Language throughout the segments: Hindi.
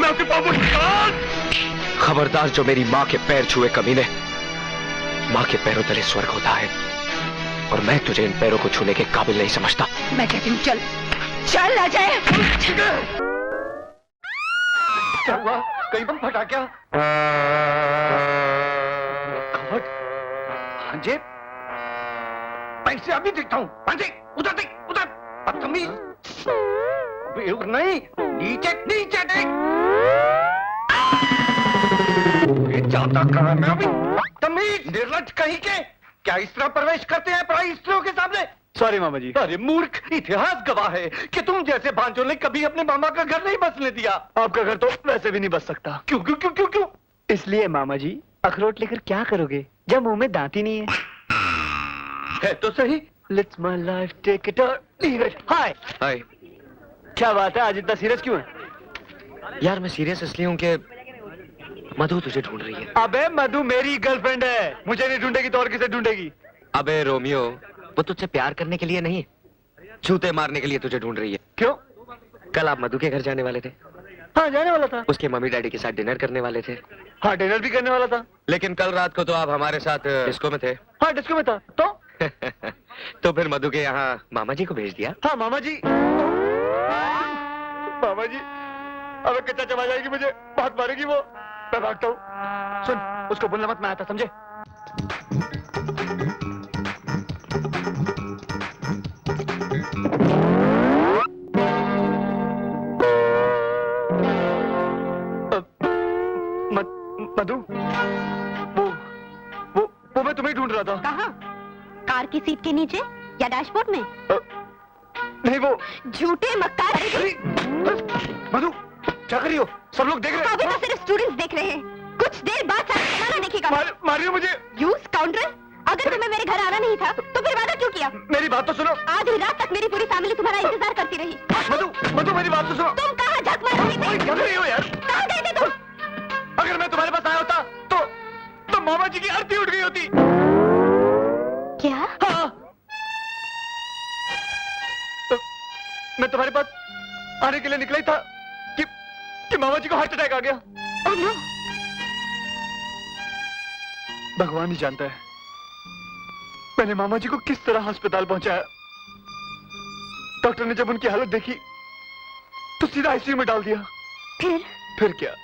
मैं आपके पाँव खबरदार, जो मेरी माँ के पैर छुए कमीने, माँ के पैरों तले स्वर्ग होता है, और मैं तुझे इन पैरों को छूने के काबिल नहीं समझता। मैं कहती हूँ चल चल अजय। क्या हुआ? कहीं बम फटा क्या? खबट भांजे, पैसे अभी देखता हूँ। भांजे उधर देख, उधर। बदतमीज, नहीं, नीचे नीचे देख। ये जाता कहाँ मैं अभी? बदतमीज, निर्लज्ज कहीं के। क्या इस तरह प्रवेश करते हैं पराई स्त्रियों के सामने? सॉरी मामा जी। अरे मूर्ख, इतिहास गवाह है कि तुम जैसे भांजों ने कभी अपने मामा का घर नहीं बसने दिया। आपका घर तो वैसे भी नहीं बस सकता। क्यों क्यों क्यों क्यों क्यों? इसलिए मामा जी, अखरोट लेकर क्या करोगे जब मुंह में दांत ही नहीं है? है तो सही। Let's my life take it or leave it. Hi. हाय। क्या बात है, आज इतना सीरियस क्यों है? यार मैं सीरियस इसलिए हूँ कि मधु तुझे ढूंढ रही है। अबे मधु मेरी गर्लफ्रेंड है, मुझे नहीं ढूंढेगी तो और किसे ढूंढेगी? अबे रोमियो, वो तुझसे प्यार करने के लिए नहीं, जूते मारने के लिए तुझे ढूंढ रही है। क्यों? कल आप मधु के घर जाने वाले थे। हाँ जाने वाला था। उसके मम्मी डैडी के साथ डिनर करने वाले थे। हाँ डिनर भी करने वाला था। लेकिन कल रात को तो आप हमारे साथ डिस्को में थे। हाँ डिस्को में था तो? तो फिर मधु के यहाँ मामा जी को भेज दिया। हाँ मामा जी। मामा जी, अबे कच्चा चबा जाएगी मुझे, बहुत मारेगी वो। मैं भागता हूँ। सुन, उसको बोलना मत, मैं आता, समझे? मधु, वो मैं तुम्हें ढूंढ रहा था। कहाँ? कार की सीट के नीचे या डैशबोर्ड में? नहीं वो झूठे मक्कार। मधु, क्या कर रही हो? सब लोग देख रहे हैं। अभी तो सिर्फ स्टूडेंट्स देख रहे हैं, कुछ देर बाद सारा जमाना देखेगा। मारियो मुझे। यू स्काउंड्रल, अगर तुम्हें मेरे घर आना नहीं था तो फिर वादा क्यों किया? मेरी बात तो सुनो। आधी रात तक मेरी पूरी फैमिली तुम्हारा इंतजार करती रही। मधु, मधु मेरी बात तो सुनो। तुम कहाँ झक मार रही थी? क्या कर रही हो यार? कहाँ गए थे तुम? अगर मैं तुम्हारे पास आया होता तो मामा जी की आरती उठ गई होती। क्या? हाँ। तो मैं तुम्हारे पास आने के लिए निकला ही था कि मामा जी को हार्ट अटैक आ गया। Oh no. भगवान ही जानता है मैंने मामा जी को किस तरह अस्पताल पहुंचाया। डॉक्टर ने जब उनकी हालत देखी तो सीधा आईसीयू में डाल दिया। फिर क्या,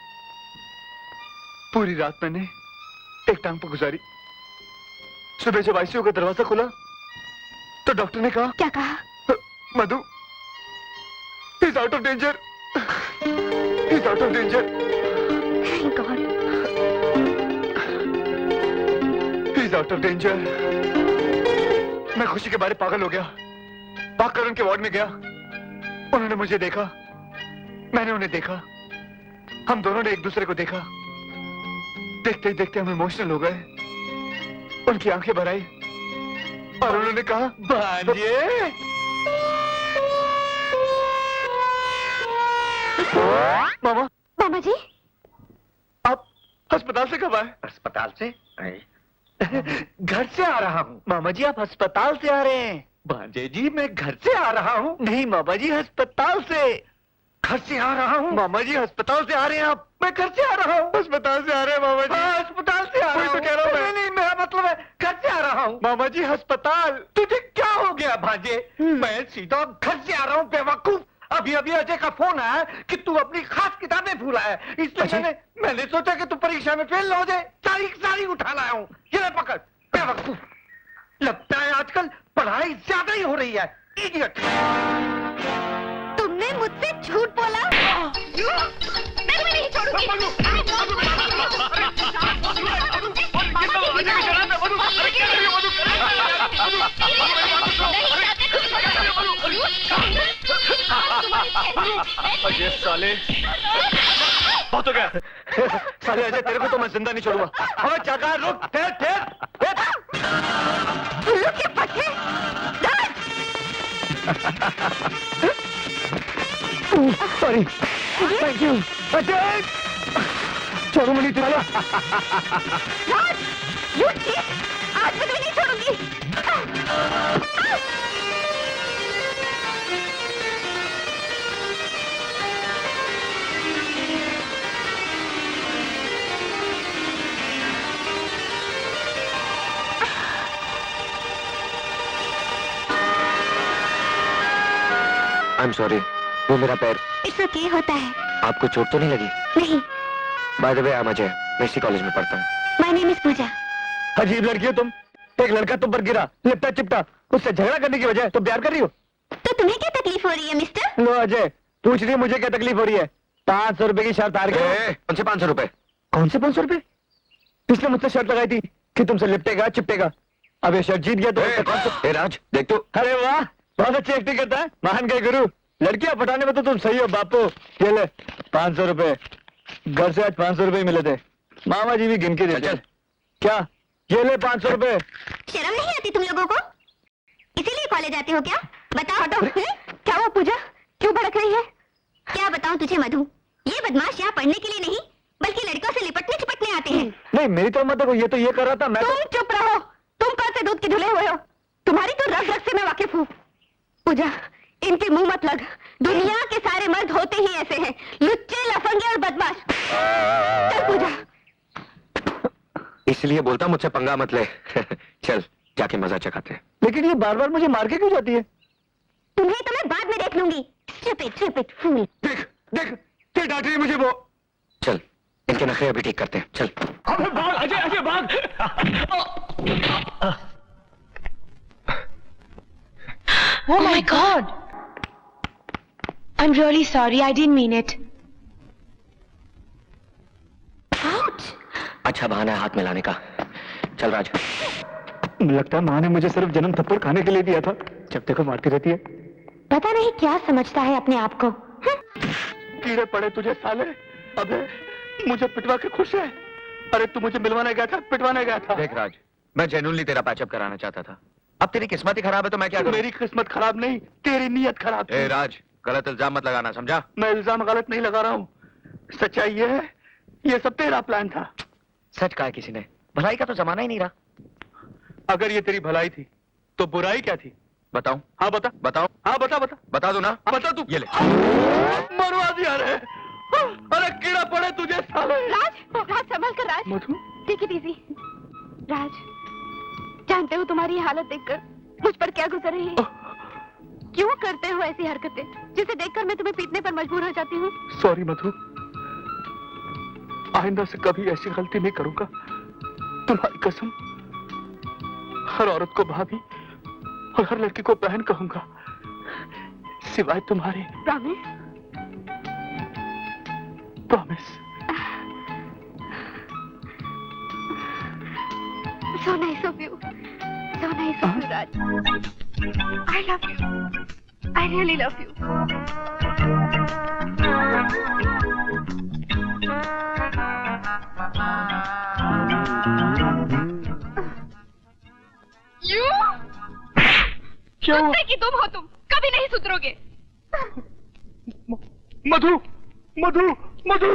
पूरी रात मैंने एक टांग पर गुजारी। सुबह जब आईसीयू का दरवाजा खुला तो डॉक्टर ने कहा। क्या कहा? मधु, he's out of danger. He's out of danger. Thank God. He's out of danger. मैं खुशी के बारे पागल हो गया, भागकर उनके वार्ड में गया। उन्होंने मुझे देखा, मैंने उन्हें देखा, हम दोनों ने एक दूसरे को देखा। देखते ही देखते हम इमोशनल हो गए। उनकी आंखें भर आई और उन्होंने कहा, भांजे। मामा। मामा जी, आप अस्पताल से कब आए? अस्पताल से? घर से आ रहा हूँ। मामा जी आप अस्पताल से आ रहे हैं? भांजे जी मैं घर से आ रहा हूँ। नहीं मामा जी, अस्पताल से। घर से आ रहा हूँ। मामा जी अस्पताल से आ रहे हैं आप? मैं घर से आ रहा हूँ। अस्पताल से आ रहे हैं मामा जी। हाँ, अस्पताल से आ रहा हूँ। तो कह रहा हूँ मैं। नहीं, मेरा मतलब है घर से आ रहा हूँ। मामा जी अस्पताल। तुझे क्या हो गया भांजे? मैं सीधा घर से आ रहा हूँ बेवकूफ। अभी अभी अजय का फोन आया कि तू अपनी खास किताबें भूला है, इसलिए मैंने सोचा कि तू परीक्षा में फेल हो जाए। सारी उठा लाया हूँ। ये ले पकड़ बेवकूफ। लगता है आजकल पढ़ाई ज्यादा ही हो रही है। इडियट। तुमने मुझसे झूठ बोला। मैं तुम्हें नहीं छोड़ूंगी। अजय साले, बहुत हो गया। साले अजय, तेरे को तो मैं जिंदा नहीं छोड़ूंगा। हाँ जगह रुक, ठहर। Sorry, thank you. अजय छोड़ो मुझे तुम्हारा। आज मैं तुम्हें नहीं छोड़ूंगी। आई एम सॉरी, वो मेरा पैर। इट्स ओके, होता है। आपको चोट तो नहीं लगी? नहीं। By the way, I am Ajay, मैं इसी कॉलेज में पढ़ता हूँ। माय नेम इज पूजा। अजीब लड़की हो तुम। एक लड़का तुम पर गिरा, लिपटा चिपटा, उससे झगड़ा करने की बजाय तुम प्यार कर रही हो। तो तुम्हें क्या तकलीफ हो रही है मिस्टर? लो अजय, पूछ रही है मुझे क्या तकलीफ हो रही है। 500 रुपए की शर्त हार गए। कौन से 500 रुपए? कौन से 500 रुपए? इसने मुझसे शर्त लगाई थी कि तुमसे लिपटेगा चिपटेगा। अब ये शर्त जीत गया तो राज देख तो। अरे वाह, बहुत अच्छी एक्टिंग करता है, महान गए गुरु। लड़कियां पटाने में तो तुम सही हो बापू। ये ले 500 रुपए, घर से आज 500 रुपए मिले थे, मामा जी भी गिन के देते। क्या? ये ले 500 रुपए। शर्म नहीं आती तुम लोगों को? इसीलिए कॉलेज आते हो क्या? बताओ हटो। क्या हुआ पूजा, क्यों भड़क रही है? क्या बताऊं तुझे मधु, ये बदमाश यहाँ पढ़ने के लिए नहीं बल्कि लड़कों से लिपटने चिपटने आते हैं। नहीं मेरी तो मत देखो, ये तो ये कर रहा था। मैं तुम चुप रहो, तुम कौन से दूध के धुले हुए हो? तुम्हारी तो रग रग से मैं वाकिफ हूँ। पूजा, इनके मुंह मत लग, दुनिया के सारे मर्द होते ही ऐसे हैं, लुच्चे लफंगे और बदमाश। चल पूजा। इसलिए बोलता मुझसे पंगा मत ले। चल जाके मजा चखाते हैं। लेकिन ये बार बार मुझे मार के क्यों जाती है? तुम्हें तो मैं बाद में देख लूंगी। स्टूपिड फूल। देख देख, फिर डांट रही है मुझे वो। चल इनके नखरे अभी ठीक करते हैं, चल। अबे भाग अजय, अजय भाग। Oh my God! I'm really sorry. I didn't mean it. Ouch! अच्छा बहाना है हाथ मिलाने का। चल राज। लगता है माँ ने मुझे सिर्फ जन्म थप्पड़ खाने के लिए दिया था, जब देखो मारती रहती है। पता नहीं क्या समझता है अपने आप को। कीड़े पड़े तुझे साले। अबे मुझे पिटवा के खुश है। अरे तू मुझे मिलवाने गया था, पिटवाने गया था। देख राज, मैं जेन्युइनली तेरा पैचअप कराना चाहता था। अब तेरी किस्मत ही खराब है तो मैं क्या करूं? मेरी किस्मत खराब नहीं, तेरी नीयत खराब थी। ए राज, गलत इल्जाम मत लगाना, समझा? मैं इल्जाम गलत नहीं लगा रहा हूँ, सच्चाई ये है, ये सब तेरा प्लान था। सच कहा है किसी ने, भलाई का तो जमाना ही नहीं रहा। अगर ये तेरी भलाई थी तो बुराई क्या थी? बताऊं? हाँ बता। बताओ? हाँ बता बता। बता दो ना। हाँ बता तू। ये ले। मरवा दिया रे। अरे कीड़ा पड़े तुझे साले। राज, राज संभल कर राज। मधु, टेक इट इजी। राज, जानते हो तुम्हारी ये हालत देखकर मुझ पर क्या गुजर रही है? क्यों करते हो ऐसी हरकतें जिसे देखकर मैं तुम्हें पीटने पर मजबूर हो जाती हूँ? सॉरी मधु, आइंदा से कभी ऐसी गलती नहीं करूंगा, तुम्हारी कसम। हर औरत को भाभी और हर लड़की को बहन कहूंगा, सिवाय तुम्हारी। Promise? Promise. So nice of you. So nice of you, Raj. I love you. I really love you. You? क्या हुआ? कुत्ते की तुम हो तुम, कभी नहीं सुधरोगे। मधु, मधु, मधु।